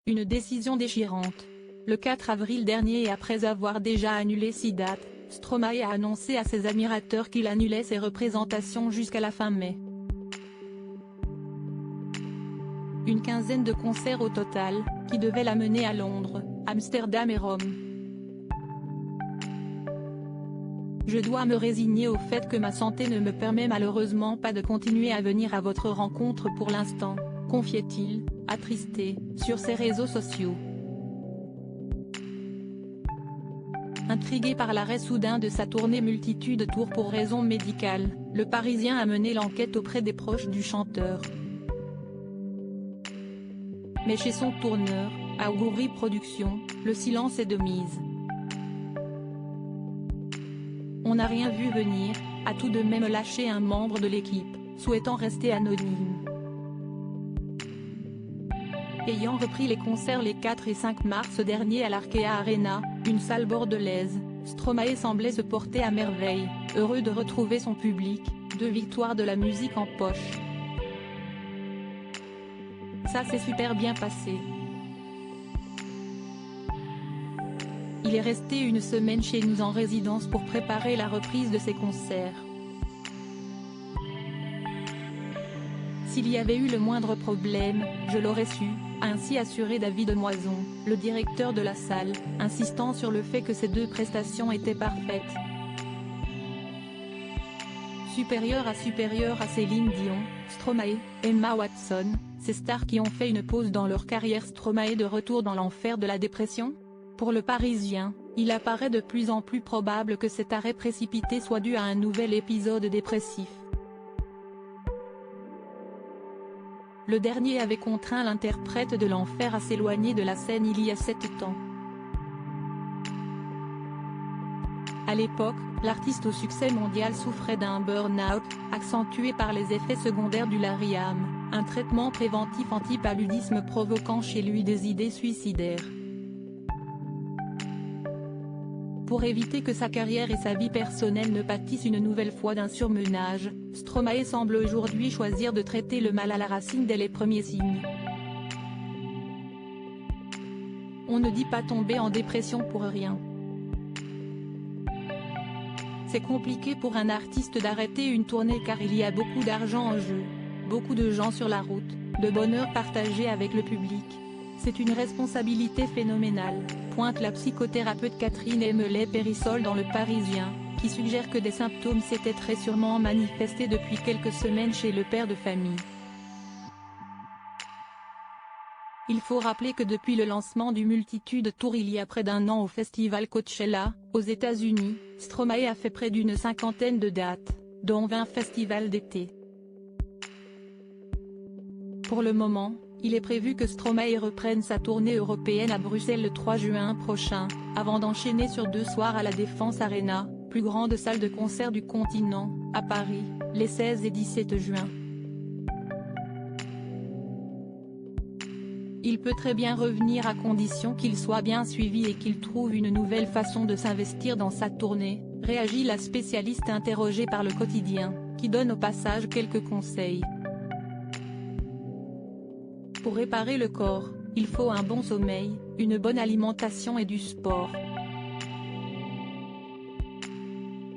Une décision déchirante. Le 4 avril dernier et après avoir déjà annulé 6 dates, Stromae a annoncé à ses admirateurs qu'il annulait ses représentations jusqu'à la fin mai. Une quinzaine de concerts au total, qui devaient l'amener à Londres, Amsterdam et Rome. Je dois me résigner au fait que ma santé ne me permet malheureusement pas de continuer à venir à votre rencontre pour l'instant, confiait-il, attristé, sur ses réseaux sociaux. Intrigué par l'arrêt soudain de sa tournée Multitude Tour pour raisons médicales, le Parisien a mené l'enquête auprès des proches du chanteur. Mais chez son tourneur, Augury Productions, le silence est de mise. On n'a rien vu venir, a tout de même lâché un membre de l'équipe, souhaitant rester anonyme. Ayant repris les concerts les 4 et 5 mars dernier à l'Arkea Arena, une salle bordelaise, Stromae semblait se porter à merveille, heureux de retrouver son public, 2 victoires de la musique en poche. Ça s'est super bien passé. Il est resté une semaine chez nous en résidence pour préparer la reprise de ses concerts. S'il y avait eu le moindre problème, je l'aurais su, a ainsi assuré David Moison, le directeur de la salle, insistant sur le fait que ces 2 prestations étaient parfaites. Supérieure à Céline Dion, Stromae, Emma Watson, ces stars qui ont fait une pause dans leur carrière. Stromae de retour dans l'enfer de la dépression? Pour le Parisien, il apparaît de plus en plus probable que cet arrêt précipité soit dû à un nouvel épisode dépressif. Le dernier avait contraint l'interprète de l'enfer à s'éloigner de la scène il y a 7 ans. À l'époque, l'artiste au succès mondial souffrait d'un burn-out, accentué par les effets secondaires du Lariam, un traitement préventif anti-paludisme provoquant chez lui des idées suicidaires. Pour éviter que sa carrière et sa vie personnelle ne pâtissent une nouvelle fois d'un surmenage, Stromae semble aujourd'hui choisir de traiter le mal à la racine dès les premiers signes. On ne dit pas tomber en dépression pour rien. C'est compliqué pour un artiste d'arrêter une tournée car il y a beaucoup d'argent en jeu, beaucoup de gens sur la route, de bonheur partagé avec le public. C'est une responsabilité phénoménale, pointe la psychothérapeute Catherine Emelet-Périssol dans Le Parisien, qui suggère que des symptômes s'étaient très sûrement manifestés depuis quelques semaines chez le père de famille. Il faut rappeler que depuis le lancement du Multitude Tour il y a près d'1 an au festival Coachella, aux États-Unis, Stromae a fait près d'une 50aine de dates, dont 20 festivals d'été. Pour le moment, il est prévu que Stromae reprenne sa tournée européenne à Bruxelles le 3 juin prochain, avant d'enchaîner sur 2 soirs à la Défense Arena, plus grande salle de concert du continent, à Paris, les 16 et 17 juin. Il peut très bien revenir à condition qu'il soit bien suivi et qu'il trouve une nouvelle façon de s'investir dans sa tournée, réagit la spécialiste interrogée par Le Quotidien, qui donne au passage quelques conseils. Pour réparer le corps, il faut un bon sommeil, une bonne alimentation et du sport.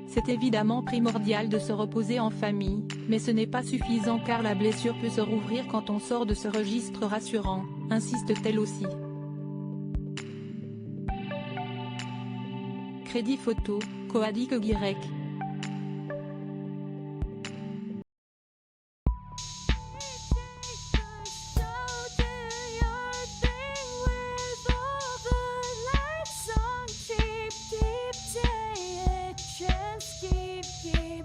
C'est évidemment primordial de se reposer en famille, mais ce n'est pas suffisant car la blessure peut se rouvrir quand on sort de ce registre rassurant, insiste-t-elle aussi. Crédit photo, Coadic Y. Keep